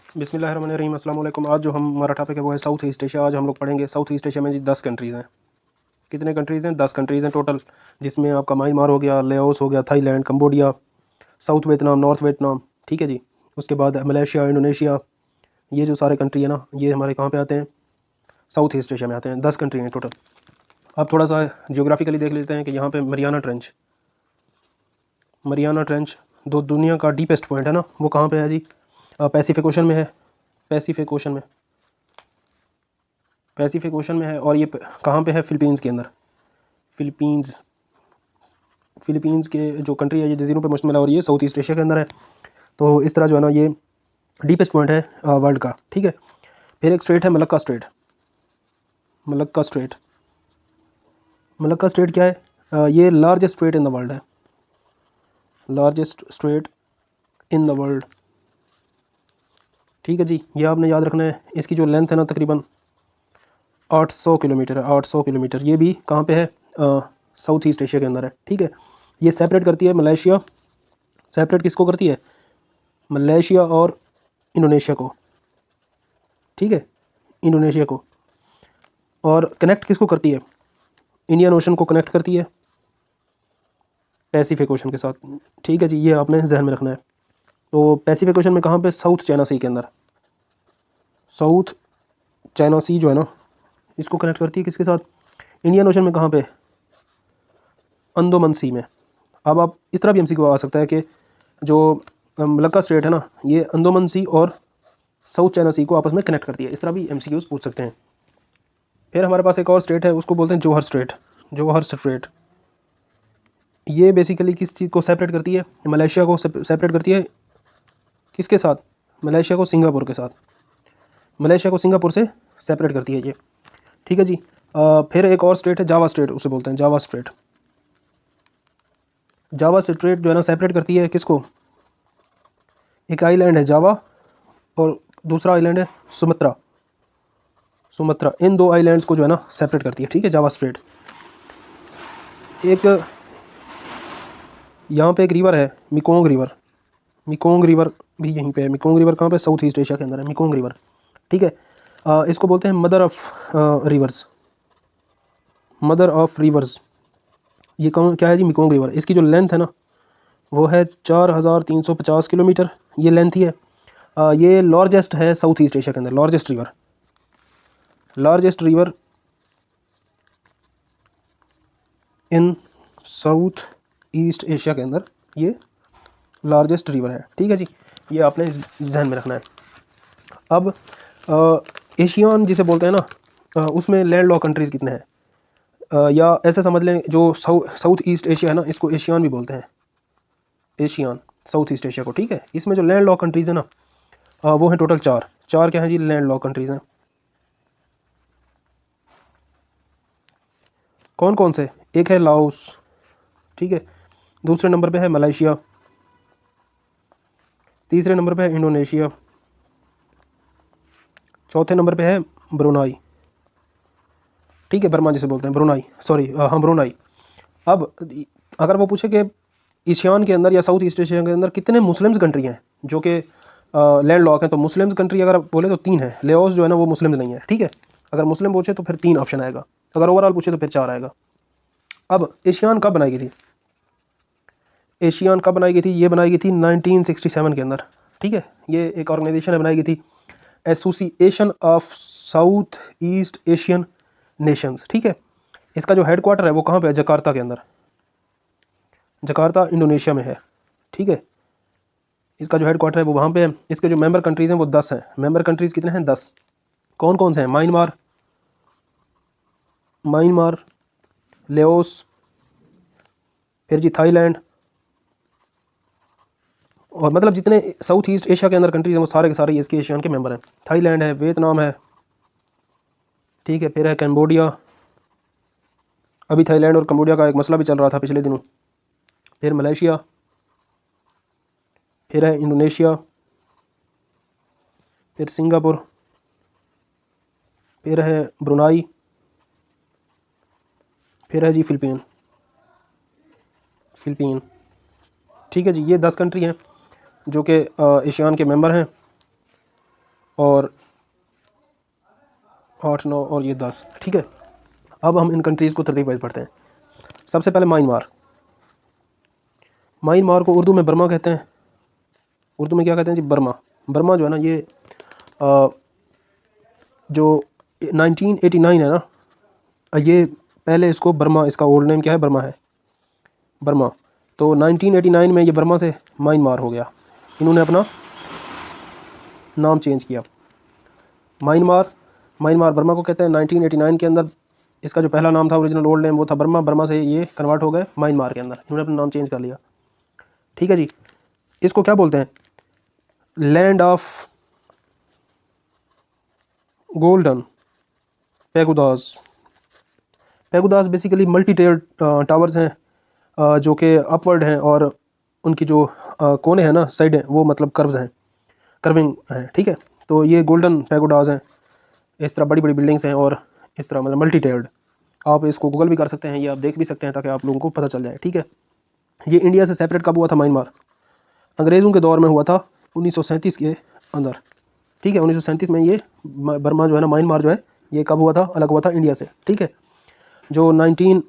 बिस्मिल्लाहिर्रहमानिर्रहीम। अस्सलाम वालेकुम। आज जो हमारा टॉपिक है वो है साउथ ईस्ट एशिया। आज हम लोग पढ़ेंगे साउथ ईस्ट एशिया में जी 10 कंट्रीज़ हैं। कितने कंट्रीज़ हैं? 10 कंट्रीज़ हैं टोटल, जिसमें आपका म्यांमार हो गया, लाओस हो गया, Thailand, Cambodia, south Vietnam, north Vietnam, ठीक है जी। उसके बाद मलेशिया, इंडोनेशिया, ये जो सारे कंट्री है ना, ये हमारे कहाँ पे आते हैं? साउथ ईस्ट एशिया में आते हैं। 10 कंट्री हैं टोटल। अब थोड़ा सा जियोग्राफिकली देख लेते हैं कि यहाँ पे मरियाना ट्रेंच दो दुनिया का डीपेस्ट पॉइंट है ना, वो कहाँ पे है जी? पैसिफिक ओशन में है। पैसिफिक ओशन में पैसिफिक ओशन में है। और ये कहाँ पे है? फिलीपींस के अंदर। फिलीपींस के जो कंट्री है ये जजीरों पे मुश्तमिल है, और ये साउथ ईस्ट एशिया के अंदर है। तो इस तरह जो है ना, ये डीपेस्ट पॉइंट है वर्ल्ड का, ठीक है। फिर एक स्ट्रेट है Malacca strait. Malacca strait Malacca strait क्या है? ये largest strait in the world है। Largest strait in the world, ठीक है जी। ये आपने याद रखना है। इसकी जो लेंथ है ना, तकरीबन 800 किलोमीटर है। 800 किलोमीटर। ये भी कहाँ पे है? साउथ ईस्ट एशिया के अंदर है, ठीक है। ये सेपरेट करती है मलेशिया। सेपरेट किसको करती है? मलेशिया और इंडोनेशिया को, ठीक है। इंडोनेशिया को। और कनेक्ट किसको करती है? इंडियन ओशन को कनेक्ट करती है पैसिफिक ओशन के साथ, ठीक है जी। ये आपने जहन में रखना है। तो पैसिफिक ओशन में कहाँ पे? साउथ चाइना सी के अंदर। साउथ चाइना सी जो है ना, इसको कनेक्ट करती है किसके साथ? इंडियन ओशन में कहाँ पे? अंडमान सी में। अब आप इस तरह भी एमसीक्यू आ सकता है कि जो मलक्का स्ट्रेट है ना, ये अंडमान सी और साउथ चाइना सी को आपस में कनेक्ट करती है। इस तरह भी एमसीक्यूज पूछ सकते हैं। फिर हमारे पास एक और स्टेट है, उसको बोलते हैं जोहर स्ट्रेट। जोहर स्ट्रेट ये बेसिकली किस चीज़ को सेपरेट करती है? मलेशिया को सेपरेट करती है किसके साथ? मलेशिया को सिंगापुर के साथ। मलेशिया को सिंगापुर से सेपरेट करती है ये, ठीक है जी। फिर एक और स्टेट है जावा स्टेट, उसे बोलते हैं जावा स्टेट। जावा स्टेट जो है ना, सेपरेट करती है किसको? एक आइलैंड है जावा और दूसरा आइलैंड है सुमत्रा। सुमत्रा, इन दो आइलैंड्स को जो है ना सेपरेट करती है, ठीक है, जावा स्ट्रेट। एक यहाँ पे एक रिवर है मिकोंग रिवर। मिकोंग रिवर भी यहीं पे है। मिकोंग रिवर कहाँ पे? साउथ ईस्ट एशिया के अंदर है मिकोंग रिवर, ठीक है। इसको बोलते हैं mother of reverse. Mother of reverse. ये कौन क्या है जी? Mekong river. इसकी जो लेंथ है ना, वो है 4350 किलोमीटर। ये लेंथ ही है। ये लार्जेस्ट है साउथ ईस्ट एशिया के अंदर। Largest river, largest river in south East Asia के अंदर ये लार्जेस्ट रिवर है, ठीक है जी। ये आपने जहन में रखना है। अब एशियान जिसे बोलते हैं ना, उसमें लैंड लॉक कंट्रीज़ कितने हैं? या ऐसे समझ लें, जो साउथ ईस्ट एशिया है ना, इसको एशियान भी बोलते हैं। एशियान, साउथ ईस्ट एशिया को, ठीक है। इसमें जो लैंड लॉक कंट्रीज़ है ना, वो हैं टोटल चार। चार क्या हैं जी? लैंड लॉक कंट्रीज़ हैं। कौन कौन से? एक है लाओस, ठीक है। दूसरे नंबर पे है मलेशिया। तीसरे नंबर पे है इंडोनेशिया। चौथे नंबर पे है ब्रुनाई, ठीक है। बर्मा जिसे बोलते हैं, ब्रुनाई, सॉरी, हाँ ब्रुनाई। अब अगर वो पूछे कि एशियान के अंदर या साउथ ईस्ट एशिया के अंदर कितने मुस्लिम्स कंट्री हैं जो कि लैंड लॉक हैं, तो मुस्लिम्स कंट्री अगर आप बोले तो 3 है। लेओस जो है ना, वो मुस्लिम नहीं है, ठीक है। अगर मुस्लिम पूछे तो फिर 3 ऑप्शन आएगा। अगर ओवरऑल पूछे तो फिर 4 आएगा। अब एशियान कब बनाई गई थी? एशियान कब बनाई गई थी? ये बनाई गई थी 1967 के अंदर, ठीक है। ये एक ऑर्गेनाइजेशन है, बनाई गई थी association of south east Asian Nations, ठीक है। इसका जो हेड क्वार्टर है वो कहाँ पे है? जकार्ता के अंदर। जकार्ता इंडोनेशिया में है, ठीक है। इसका जो हेड क्वार्टर है वो वहाँ पे है। इसके जो मेंबर कंट्रीज़ हैं वो 10 हैं। मेंबर कंट्रीज़ कितने हैं? 10। कौन कौन से हैं? म्यांमार, लेओस, फिर जी थाईलैंड, और मतलब जितने साउथ ईस्ट एशिया के अंदर कंट्रीज़ हैं वो सारे के सारे इसके एशियन के मेंबर हैं। थाईलैंड है, वियतनाम है, ठीक है। फिर है कैम्बोडिया। अभी थाईलैंड और कम्बोडिया का एक मसला भी चल रहा था पिछले दिनों। फिर मलेशिया, फिर है इंडोनेशिया, फिर सिंगापुर, फिर है ब्रुनाई, फिर है जी फिलिपीन। ठीक है जी। ये 10 कंट्री हैं जो कि एशियान के मेंबर हैं। और 8 9 और ये 10, ठीक है। अब हम इन कंट्रीज़ को तरतीब वाइज पढ़ते हैं। सबसे पहले म्यांमार। म्यांमार को उर्दू में बर्मा कहते हैं। उर्दू में क्या कहते हैं जी? बर्मा। बर्मा जो है ना, ये जो 1989 है ना, ये पहले इसको बर्मा, इसका ओल्ड नेम क्या है? बर्मा है, बर्मा। तो 1989 में ये बर्मा से म्यांमार हो गया, इन्होंने अपना नाम चेंज किया। म्यांमार, म्यांमार बर्मा को कहते हैं। 1989 के अंदर इसका जो पहला नाम था, ओरिजिनल ओल्ड नेम, वो था बर्मा। बर्मा से ये कन्वर्ट हो गए म्यांमार के अंदर, इन्होंने अपना नाम चेंज कर लिया, ठीक है जी। इसको क्या बोलते हैं? Land of golden pagodas. Pagodas basically multi tiered towers हैं जो कि अपवर्ड हैं, और उनकी जो कोने हैं ना, साइड हैं, वो मतलब कर्व्स हैं, कर्विंग हैं, ठीक है। तो ये गोल्डन पेगोडास हैं, इस तरह बड़ी बड़ी बिल्डिंग्स हैं, और इस तरह मतलब मल्टी टेल्ड। आप इसको गूगल भी कर सकते हैं, ये आप देख भी सकते हैं, ताकि आप लोगों को पता चल जाए, ठीक है। ये इंडिया से सेपरेट कब हुआ था म्यांमार? अंग्रेज़ों के दौर में हुआ था 1937 के अंदर, ठीक है। 1937 में ये बर्मा जो है ना, म्यांमार जो है, ये कब हुआ था? अलग हुआ था इंडिया से, ठीक है। जो 19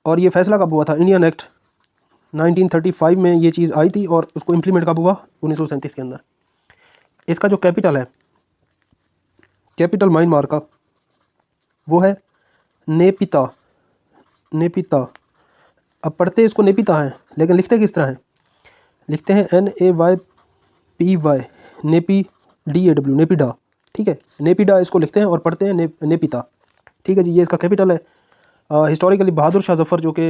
और ये फैसला कब हुआ था? इंडियन एक्ट 1935 में ये चीज़ आई थी, और उसको इम्प्लीमेंट कब हुआ? 1937 के अंदर। इसका जो कैपिटल है, कैपिटल म्यांमार का, वो है नेपिता। नेपिता। अब पढ़ते इसको नेपिता है, लेकिन लिखते किस तरह है? लिखते हैं NAYPY, नेपी, DAW, नेपिडा, ठीक है। नेपिडा इसको लिखते हैं, और पढ़ते हैं नेपिता, ठीक है जी। ये इसका कैपिटल है। हिस्टोरिकली बहादुर शाह जफ़र, जो कि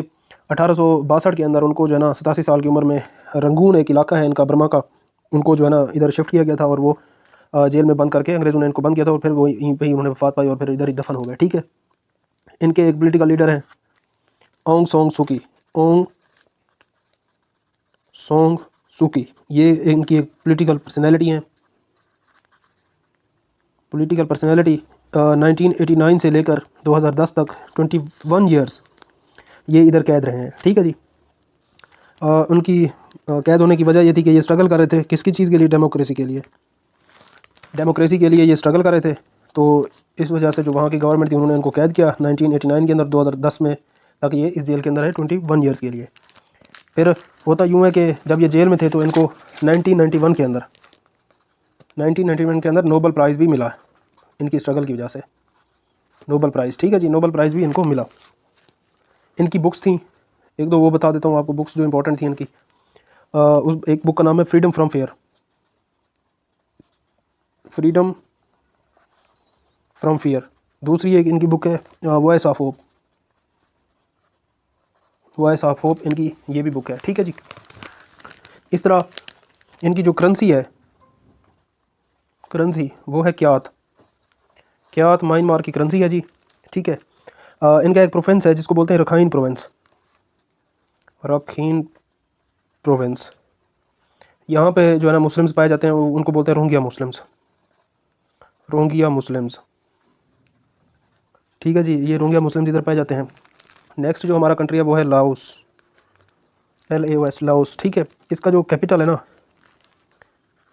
1862 के अंदर, उनको जो है ना 87 साल की उम्र में, रंगून एक इलाका है इनका बर्मा का, उनको जो है ना इधर शिफ्ट किया गया था, और वो जेल में बंद करके अंग्रेज़ों ने इनको बंद किया था, और फिर वो यहीं पे ही उन्होंने वफात पाई, और फिर इधर ही दफन हो गए, ठीक है। इनके एक पॉलिटिकल लीडर हैं ऑंग सोंग सुकी। ओंग सोंग सुकी, ये इनकी एक पॉलिटिकल पर्सनैलिटी हैं। पॉलिटिकल पर्सनैलिटी 1989 से लेकर 2010 तक 21 ईयर्स ये इधर कैद रहे हैं, ठीक है जी। उनकी कैद होने की वजह ये थी कि ये स्ट्रगल कर रहे थे, किसकी चीज़ के लिए? डेमोक्रेसी के लिए। डेमोक्रेसी के लिए ये स्ट्रगल कर रहे थे, तो इस वजह से जो वहाँ की गवर्नमेंट थी, उन्होंने इनको कैद किया 1989 के अंदर, 2010 में तक ये इस जेल के अंदर है 21 ईयर्स के लिए। फिर होता यूँ है कि जब ये जेल में थे, तो इनको 1991 के अंदर, 1991 के अंदर नोबल प्राइज़ भी मिला इनकी स्ट्रगल की वजह से, नोबल प्राइज़, ठीक है जी। नोबल प्राइज़ भी इनको मिला। इनकी बुक्स थी, एक दो वो बता देता हूँ आपको, बुक्स जो इंपॉर्टेंट थी इनकी। उस एक बुक का नाम है freedom from fair, freedom from fear. दूसरी एक इनकी बुक है voice of hope, voice of hope इनकी ये भी बुक है, ठीक है जी। इस तरह इनकी जो करेंसी है, करेंसी वो है क्यात। क्यात म्यांमार की करेंसी है जी, ठीक है। इनका एक प्रोविंस है जिसको बोलते हैं रखाइन प्रोविंस, रखीन प्रोविंस। यहाँ पे जो है ना मुस्लिम्स पाए जाते हैं, उनको बोलते हैं रोहिंग्या मुस्लिम्स, रोहिंग्या मुस्लिम्स, ठीक है जी। ये रोहिंग्या मुस्लिम्स इधर पाए जाते हैं। नेक्स्ट जो हमारा कंट्री है वो है लाओस, LAOS, लाओस, ठीक है। इसका जो कैपिटल है ना,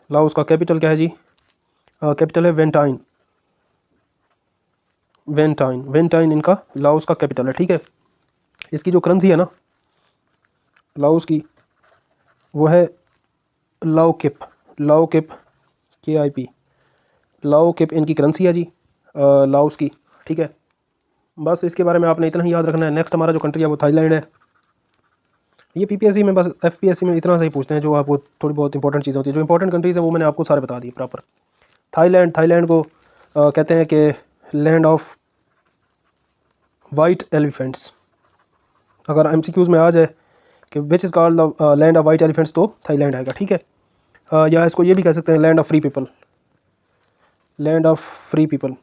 लाओस का कैपिटल क्या है जी? कैपिटल है वेंटाइन, वेंटाइन, वेंटाइन इनका लाओस का कैपिटल है, ठीक है। इसकी जो करेंसी है ना लाओस की, वो है लाओकिप, लाओकिप, KIP, लाओकिप इनकी करेंसी है जी लाओस की, ठीक है। बस इसके बारे में आपने इतना ही याद रखना है। नेक्स्ट हमारा जो कंट्री है वो थाईलैंड है। ये PPSC में, बस FPSC में इतना सही पूछते हैं, जो आपको थोड़ी बहुत इंपॉर्टेंट चीज़ें होती है, जो इंपॉर्टेंट कंट्रीज़ है वो मैंने आपको सारे बता दिए प्रॉपर। थाईलैंड, थाईलैंड को कहते हैं कि लैंड ऑफ वाइट एलिफेंट्स। अगर MCQs में आ जाए कि which is called the land of white elephants, तो थाईलैंड आएगा, ठीक है। या इसको ये भी कह सकते हैं land of free people, land of free people,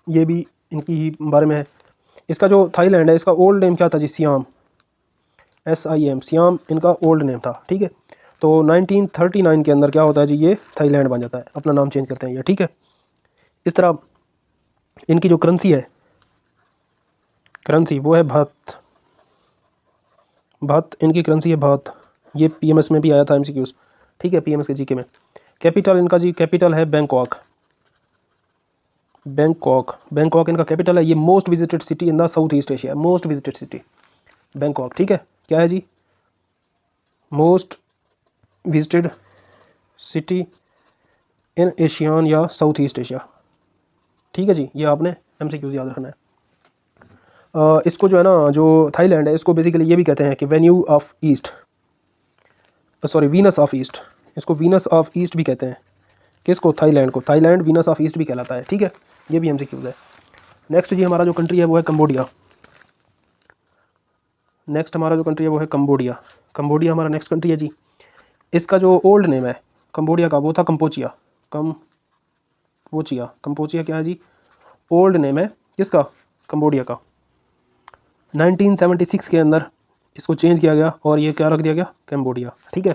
ये भी इनकी ही बारे में है। इसका जो थाईलैंड है, इसका ओल्ड नेम क्या था जी? सियाम, SIAM, सियाम इनका ओल्ड नेम था, ठीक है। तो 1939 के अंदर क्या होता है जी? ये थाईलैंड बन जाता है, अपना नाम चेंज करते हैं ये, ठीक है। इस तरह इनकी जो करेंसी है, करेंसी वो है भात, भात इनकी करेंसी है भात। ये PMS में भी आया था MCQs, ठीक है, PMS के GK में। कैपिटल इनका जी, कैपिटल है बैंकॉक। बैंकॉक, बैंकॉक इनका कैपिटल है। ये most visited city in the South East Asia, most visited city Bangkok, ठीक है। क्या है जी? Most visited city in ASEAN या साउथ ईस्ट एशिया, ठीक है जी। ये आपने MCQs याद रखना है। इसको जो है ना, जो थाईलैंड है, इसको बेसिकली ये भी कहते हैं कि venue of east, sorry Venus of east, इसको वीनस ऑफ ईस्ट भी कहते हैं। किसको? थाईलैंड को। थाईलैंड वीनस ऑफ ईस्ट भी कहलाता है, ठीक है। ये भी MCQs है। नेक्स्ट जी हमारा जो कंट्री है वो है कंबोडिया। नेक्स्ट हमारा जो कंट्री है वो है कंबोडिया। कंबोडिया हमारा नेक्स्ट कंट्री है जी। इसका जो ओल्ड नेम है कंबोडिया का वो था कंपोचिया। कंपोचिया, कंपोचिया क्या है जी? ओल्ड नेम है किसका? कंबोडिया का। 1976 के अंदर इसको चेंज किया गया और ये क्या रख दिया गया? कंबोडिया, ठीक है।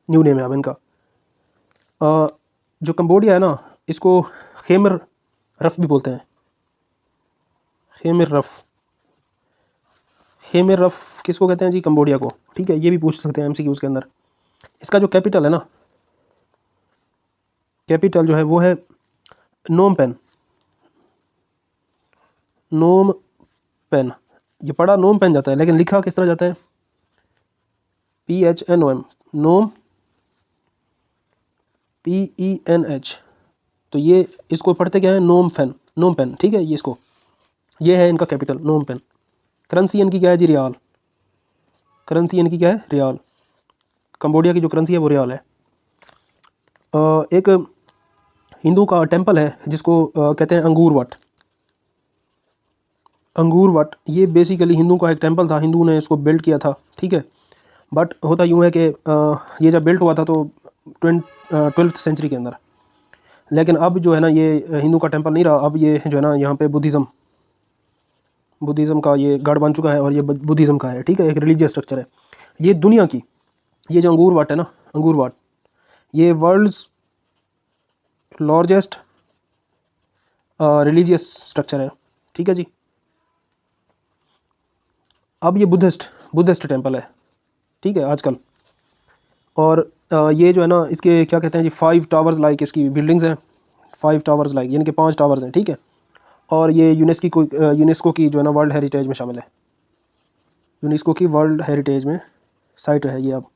न्यू नेम है अब इनका। जो कंबोडिया है ना, इसको खेमर रफ भी बोलते हैं। खेमर रफ, खेमर रफ किसको कहते हैं जी? कंबोडिया को, ठीक है। ये भी पूछ सकते हैं MCQs के अंदर। इसका जो कैपिटल है ना, कैपिटल जो है वो है नोम पेन। नोम पेन, ये पढ़ा नोम पेन जाता है लेकिन लिखा किस तरह जाता है? PHNOM, नोम PENH। तो ये इसको पढ़ते क्या है? नोम पेन, नोम पेन, ठीक है। ये इसको, ये है इनका कैपिटल, नोम पेन। करेंसी इनकी क्या है जी? रियाल। करेंसी इनकी क्या है? रियाल। कंबोडिया की जो करेंसी है वो रियाल है। एक हिंदू का टेंपल है जिसको कहते हैं अंगूर वट। अंगूर वट, ये बेसिकली हिंदू का एक टेंपल था, हिंदू ने इसको बिल्ड किया था, ठीक है। बट होता यूँ है कि ये जब बिल्ड हुआ था तो 12th सेंचुरी के अंदर, लेकिन अब जो है ना ये हिंदू का टेंपल नहीं रहा। अब ये जो है ना यहाँ पे बुद्धिज़्म का ये गढ़ बन चुका है और ये बुद्धिज़्म का है, ठीक है। एक रिलीजियस स्ट्रक्चर है ये दुनिया की। ये जो अंगूर वाट है ना, अंगूर वाट, ये वर्ल्ड्स लार्जेस्ट रिलीजियस स्ट्रक्चर है, ठीक है जी। अब ये बुद्धिस्ट टेंपल है, ठीक है आजकल। और ये जो है ना, इसके क्या कहते हैं जी, 5 टावर्स लाइक इसकी बिल्डिंग्स हैं। 5 टावर्स लाइक यानी कि 5 टावर्स हैं, ठीक है। और ये यूनेस्को की जो है ना वर्ल्ड हेरिटेज में शामिल है। यूनेस्को की वर्ल्ड हेरिटेज में साइट है ये। अब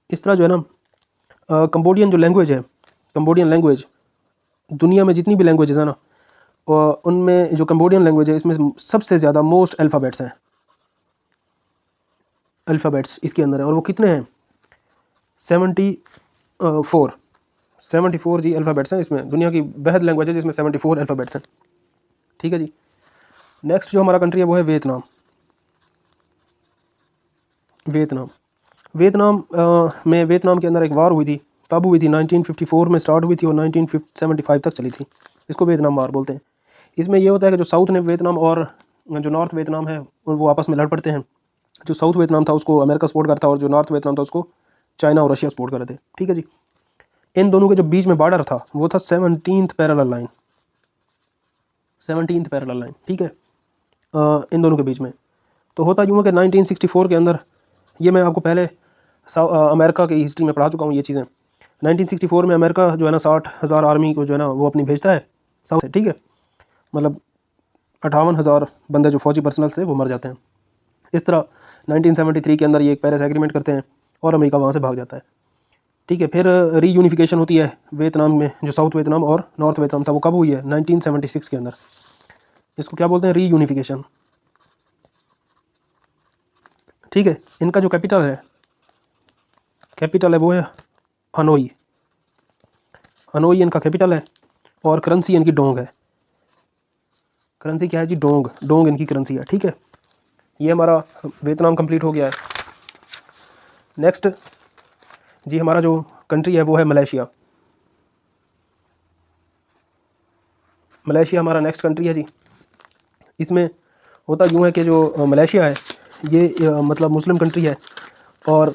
इस तरह जो है ना कंबोडियन जो लैंग्वेज है, कंबोडियन लैंग्वेज, दुनिया में जितनी भी लैंग्वेजेस है ना, उनमें जो कंबोडियन लैंग्वेज है इसमें सबसे ज़्यादा मोस्ट अल्फ़ाबेट्स हैं। अल्फ़ाबेट्स इसके अंदर है और वो कितने हैं? 74 जी अल्फ़ाबेट्स हैं इसमें। दुनिया की बेहद लैंग्वेज है जिसमें 74 अल्फ़ाबेट्स हैं, ठीक है जी। नेक्स्ट जो हमारा कंट्री है वो है वियतनाम। वियतनाम, वियतनाम में वियतनाम के अंदर एक वार हुई थी। कब हुई थी? 1954 में स्टार्ट हुई थी और 1975 तक चली थी। इसको वियतनाम वार बोलते हैं। इसमें ये होता है कि जो साउथ ने वियतनाम और जो नॉर्थ वियतनाम है वो आपस में लड़ पड़ते हैं। जो साउथ वियतनाम था उसको अमेरिका सपोर्ट करता और जो नॉर्थ वियतनाम था उसको चाइना और रशिया सपोर्ट कर रहे थे, ठीक है जी। इन दोनों के जो बीच में बॉर्डर था वो था 17th parallel line, 17th parallel line, ठीक है। इन दोनों के बीच में तो होता यूँ है कि 1964 के अंदर, ये मैं आपको पहले अमेरिका की हिस्ट्री में पढ़ा चुका हूँ ये चीज़ें। 1964 में अमेरिका जो है ना 60,000 आर्मी को जो है ना वो अपनी भेजता है साउथ से, ठीक है। मतलब 58,000 बंदे जो फौजी पर्सनल से वो मर जाते हैं। इस तरह 1973 के अंदर ये एक पेरिस एग्रीमेंट करते हैं और अमेरिका वहाँ से भाग जाता है, ठीक है। फिर रीयूनिफिकेशन होती है वियतनाम में। जो साउथ वियतनाम और नॉर्थ वियतनाम था वो कब हुई है? 1976 के अंदर। इसको क्या बोलते हैं? रीयूनिफिकेशन, ठीक है। इनका जो कैपिटल है वो है हनोई। हनोई इनका कैपिटल है और करेंसी इनकी डोंग है। करेंसी क्या है जी? डोंग, डोंग इनकी करेंसी है, ठीक है। ये हमारा वियतनाम कंप्लीट हो गया है। नेक्स्ट जी हमारा जो कंट्री है वो है मलेशिया। मलेशिया हमारा नेक्स्ट कंट्री है जी। इसमें होता यूँ है कि जो मलेशिया है ये मतलब मुस्लिम कंट्री है और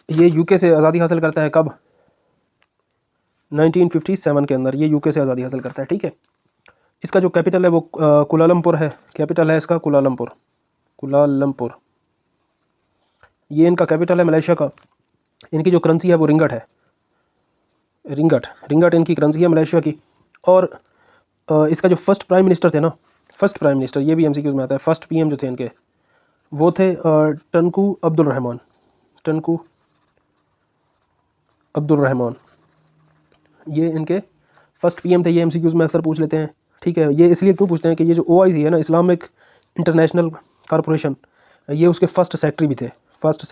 ये यूके से आज़ादी हासिल करता है। कब? 1957 के अंदर ये यूके से आज़ादी हासिल करता है, ठीक है। इसका जो कैपिटल है वो कुलालमपुर है। कैपिटल है इसका कुलालमपुर, कुलालमपुर। ये इनका कैपिटल है मलेशिया का। इनकी जो करेंसी है वो रिंगट है, रिंगट इनकी करेंसी है मलेशिया की। और इसका जो फर्स्ट प्राइम मिनिस्टर थे ना, फर्स्ट प्राइम मिनिस्टर, ये भी एमसीक्यूज में आता है, फर्स्ट पीएम जो थे इनके वो थे टनकू अब्दुल रहमान, टनकू अब्दुल रहमान, ये इनके फर्स्ट पीएम थे। ये एमसीक्यूज में अक्सर पूछ लेते हैं, ठीक है। ये इसलिए क्यों पूछते हैं कि ये जो ओआईसी है ना, इस्लामिक इंटरनेशनल कॉरपोरेशन, ये उसके फर्स्ट सेक्रेटरी भी थे, फर्स्ट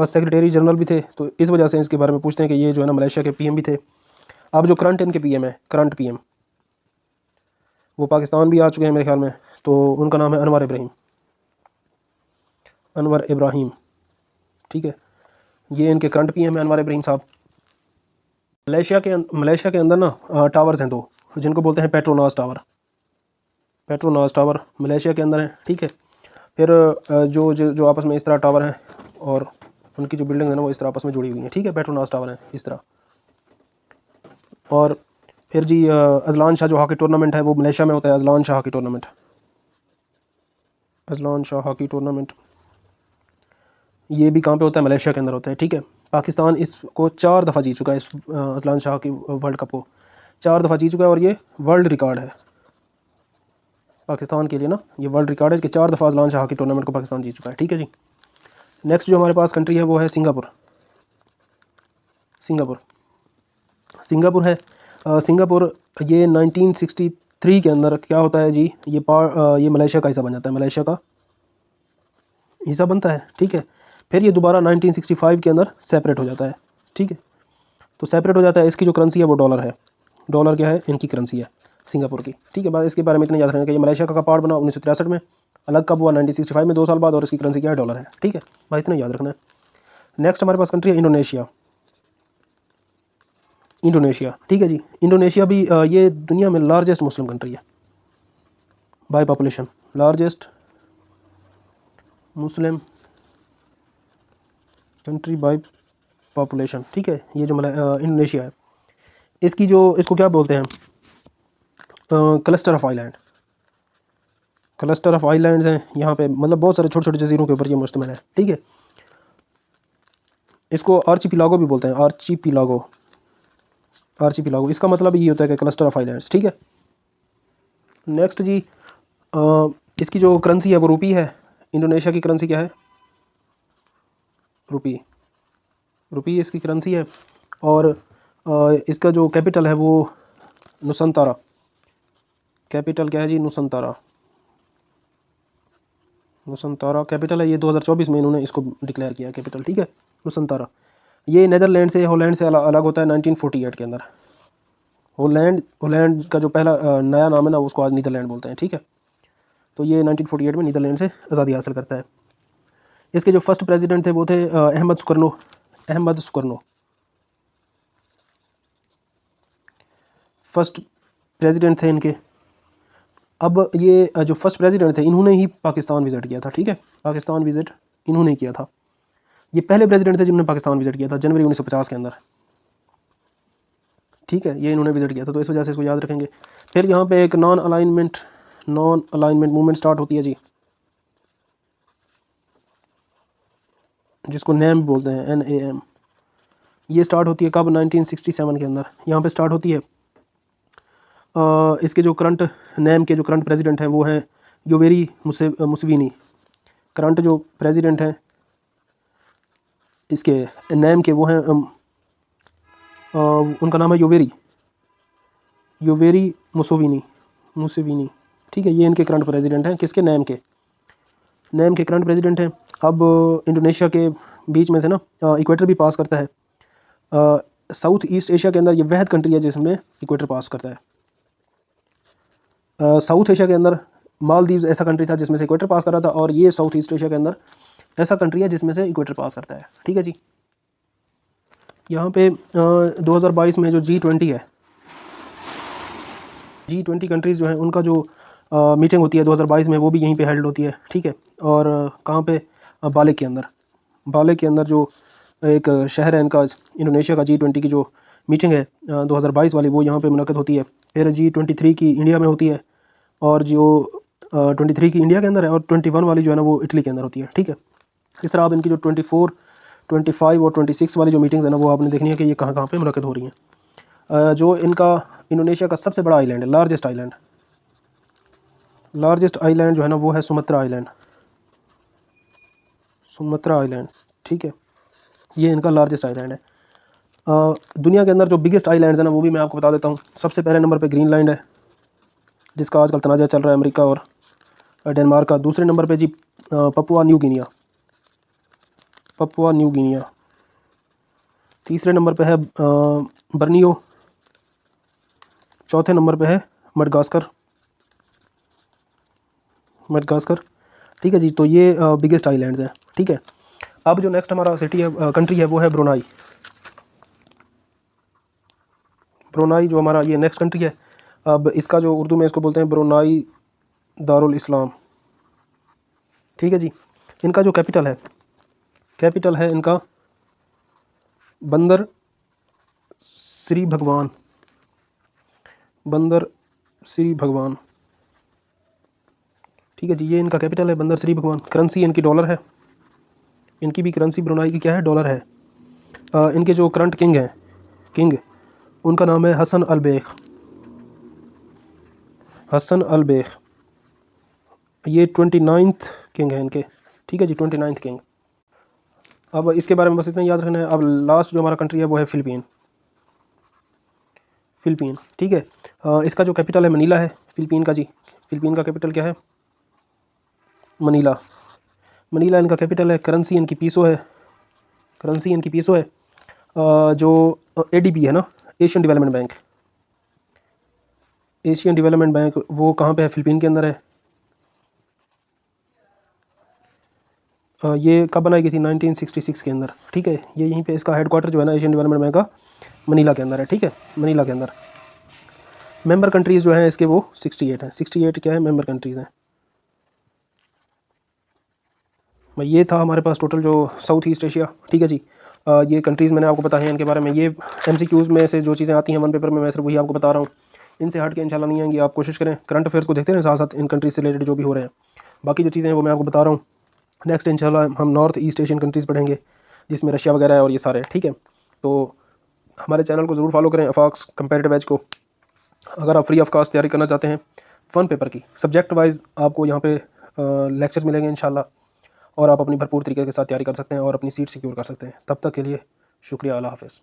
सेक्रेटरी जनरल भी थे। तो इस वजह से इसके बारे में पूछते हैं कि ये जो है ना मलेशिया के पीएम भी थे। अब जो करंट इनके पीएम है, करंट पीएम, वो पाकिस्तान भी आ चुके हैं मेरे ख्याल में, तो उनका नाम है अनवर इब्राहिम, ठीक है। ये इनके करंट पीएम है अनवर इब्राहिम साहब। मलेशिया के अंदर ना टावर्स हैं दो, जिनको बोलते हैं पेट्रोनास टावर मलेशिया के अंदर है, ठीक है। फिर जो आपस में इस तरह टावर हैं और उनकी जो बिल्डिंग है ना वो इस तरह आपस में जुड़ी हुई हैं, ठीक है। पेट्रोनास टावर हैं इस तरह। और फिर जी अजलान शाह जो हॉकी टूर्नामेंट है वो मलेशिया में होता है, अजलान शाह हॉकी टूर्नामेंट ये भी कहाँ पे होता है, मलेशिया के अंदर होता है, ठीक है। पाकिस्तान इसको 4 दफ़ा जीत चुका है, इस अजलान शाह की वर्ल्ड कप को 4 दफ़ा जीत चुका है। और ये वर्ल्ड रिकॉर्ड है पाकिस्तान के लिए ना, ये वर्ल्ड रिकॉर्ड है कि 4 दफ़ा अजलान शाह की टूर्नामेंट को पाकिस्तान जीत चुका है, ठीक है जी। नेक्स्ट जो हमारे पास कंट्री है वो है सिंगापुर है। सिंगापुर ये 1963 के अंदर क्या होता है जी, ये मलेशिया का हिस्सा बन जाता है, मलेशिया का हिस्सा बनता है, ठीक है। फिर ये दोबारा 1965 के अंदर सेपरेट हो जाता है, ठीक है। तो सेपरेट हो जाता है। इसकी जो करेंसी है वो डॉलर है। डॉलर क्या है, इनकी करेंसी है सिंगापुर की, ठीक है। बस इसके बारे में इतना याद रखना कि ये मलेशिया का पार्ट बना 1963 में, अलग कब हुआ 1965 में, 2 साल बाद, और इसकी करेंसी क्या है, डॉलर है, ठीक है। बस इतना याद रखना है। नेक्स्ट हमारे पास कंट्री है इंडोनेशिया, ठीक है जी। इंडोनेशिया भी ये दुनिया में लार्जेस्ट मुस्लिम कंट्री है by population, largest Muslim country by population, ठीक है। ये जो इंडोनेशिया है, इसको क्या बोलते हैं, क्लस्टर ऑफ आइलैंड्स हैं यहाँ पे, मतलब बहुत सारे छोटे छोटे जजीरों के ऊपर ये मुश्तमिल है, ठीक है। इसको आर्चिपिलागो भी बोलते हैं, आर्चिपिलागो इसका मतलब ये होता है कि क्लस्टर ऑफ आइलैंड्स, ठीक है। नेक्स्ट जी इसकी जो करेंसी है वो रुपी है। इंडोनेशिया की करेंसी क्या है, रुपी इसकी करेंसी है। और इसका जो कैपिटल है वो नुसंतारा, कैपिटल क्या है जी, नुसंतारा कैपिटल है। ये 2024 में इन्होंने इसको डिक्लेयर किया कैपिटल, ठीक है, नुसंतारा। ये हॉलैंड से अलग होता है 1948 के अंदर। हॉलैंड का जो पहला नया नाम है ना उसको आज नीदरलैंड बोलते हैं, ठीक है। तो ये 1948 में नीदरलैंड से आज़ादी हासिल करता है। इसके जो फर्स्ट प्रेसिडेंट थे वो थे अहमद सुकर्नो फर्स्ट प्रेसिडेंट थे इनके। अब ये जो फर्स्ट प्रेसिडेंट थे इन्होंने ही पाकिस्तान विज़िट किया था, ठीक है, पाकिस्तान विज़िट इन्होंने किया था। ये पहले प्रेसिडेंट थे जिन्होंने पाकिस्तान विज़िट किया था जनवरी 1950 के अंदर, ठीक है। ये इन्होंने विज़िट किया था, तो इस वजह से इसको याद रखेंगे। फिर यहाँ पे एक नॉन अलाइनमेंट मूवमेंट स्टार्ट होती है जी, जिसको NAM बोलते हैं, NAM। ये स्टार्ट होती है कब, 1967 के अंदर यहाँ पे स्टार्ट होती है। इसके जो करंट NAM के जो करंट प्रेसिडेंट हैं वो हैं योवेरी मुसेवीनी। करंट जो प्रेसिडेंट हैं इसके NAM के वो हैं उनका नाम है योवेरी मुसेवीनी, ठीक है। ये इनके करंट प्रेसिडेंट हैं, किसके, NAM के करंट प्रेसिडेंट हैं। अब इंडोनेशिया के बीच में से ना इक्वेटर भी पास करता है। साउथ ईस्ट एशिया के अंदर ये वहद कंट्री है जिसमें इक्वेटर पास करता है। साउथ एशिया के अंदर मालदीव्स ऐसा कंट्री था जिसमें से इक्वेटर पास कर रहा था, और ये साउथ ईस्ट एशिया के अंदर ऐसा कंट्री है जिसमें से इक्वेटर पास करता है, ठीक है जी। यहाँ पे 2022 में जो G20 है, G20 कंट्रीज़ जो हैं उनका जो मीटिंग होती है 2022 में, वो भी यहीं पे हेल्ड होती है, ठीक है। और कहाँ पे, बाले के अंदर जो एक शहर है इनका इंडोनेशिया का, G20 की जो मीटिंग है 2022 वाली, वो यहाँ पे मुनक़द होती है। फिर G23 की इंडिया में होती है, और जो 23 की इंडिया के अंदर है, और 21 वाली जो है ना वो इटली के अंदर होती है, ठीक है। इस तरह आप इनकी जो 24, 25 और 26 वाली जो मीटिंग्स है ना, वो आपने देखनी है कि ये कहाँ कहाँ पे मुनक़िद हो रही हैं। जो इनका इंडोनेशिया का सबसे बड़ा आइलैंड है, लार्जेस्ट आइलैंड जो है ना वो है सुमात्रा आइलैंड, ठीक है, ये इनका लार्जेस्ट आइलैंड है। दुनिया के अंदर जो बिगेस्ट आइलैंड्स हैं ना वो भी मैं आपको बता देता हूँ। सबसे पहले नंबर पे ग्रीनलैंड है, जिसका आजकल तनाज़ा चल रहा है अमेरिका और डेनमार्क का। दूसरे नंबर पे जी पपुआ न्यू गिनिया। तीसरे नंबर पे है बर्नियो। चौथे नंबर पे है मडगास्कर, ठीक है जी। तो ये बिगेस्ट आइलैंड्स हैं, ठीक है। अब जो नेक्स्ट हमारा सिटी है, कंट्री है, वो है ब्रुनाई जो हमारा ये नेक्स्ट कंट्री है। अब इसका जो उर्दू में इसको बोलते हैं ब्रुनाई दारुल इस्लाम, ठीक है जी। इनका जो कैपिटल है इनका बंदर श्री भगवान, ठीक है जी। ये इनका कैपिटल है बंदर श्री भगवान। करेंसी इनकी डॉलर है, इनकी भी करेंसी ब्रुनाई की क्या है, डॉलर है। इनके जो करंट किंग उनका नाम है हसन अल बेख। ये 29th किंग है इनके, ठीक है जी, 29th किंग। अब इसके बारे में बस इतना याद रखना है। अब लास्ट जो हमारा कंट्री है वो है फ़िलिपीन, ठीक है। इसका जो कैपिटल है मनीला है, फ़िलिपीन का कैपिटल क्या है, मनीला इनका कैपिटल है। करेंसी इनकी पीसो है। जो ADB है ना, एशियन डेवलपमेंट बैंक, वो कहाँ पे है, फ़िलिपीन के अंदर है। ये कब बनाई गई थी, 1966 के अंदर, ठीक है। ये यहीं पे इसका हेडक्वार्टर जो है ना एशियन डेवलपमेंट बैंक का मनीला के अंदर है, ठीक है, मनीला के अंदर। मेंबर कंट्रीज़ जो हैं इसके वो 68 हैं। 68 क्या है, मेंबर कंट्रीज़ हैं। ये था हमारे पास टोटल जो साउथ ईस्ट एशिया, ठीक है जी। ये कंट्रीज़ मैंने आपको बताई हैं इनके बारे में। ये MCQs में से जो चीज़ें आती हैं वन पेपर में, मैं सिर्फ वही आपको बता रहा हूँ। इनसे हट के इंशाल्लाह नहीं आएंगी। आप कोशिश करें करंट अफेयर्स को देखते रहें, साथ साथ इन कंट्रीज से रिलेटेड जो भी हो रहे हैं। बाकी जो चीज़ें हैं वो मैं आपको बता रहा हूँ। नेक्स्ट इंशाल्लाह हम नॉर्थ ईस्ट एशियन कंट्रीज़ पढ़ेंगे, जिसमें रशिया वगैरह है और ये सारे, ठीक है। तो हमारे चैनल को ज़रूर फॉलो करें, अफाक्स कंपेरेटिव बैच को। अगर आप फ्री ऑफ कॉस्ट तैयारी करना चाहते हैं वन पेपर की, सब्जेक्ट वाइज आपको यहाँ पे लेक्चर्स मिलेंगे इंशाल्लाह, और आप अपनी भरपूर तरीके के साथ तैयारी कर सकते हैं और अपनी सीट सिक्योर कर सकते हैं। तब तक के लिए शुक्रिया, अल्लाह हाफ़िज़।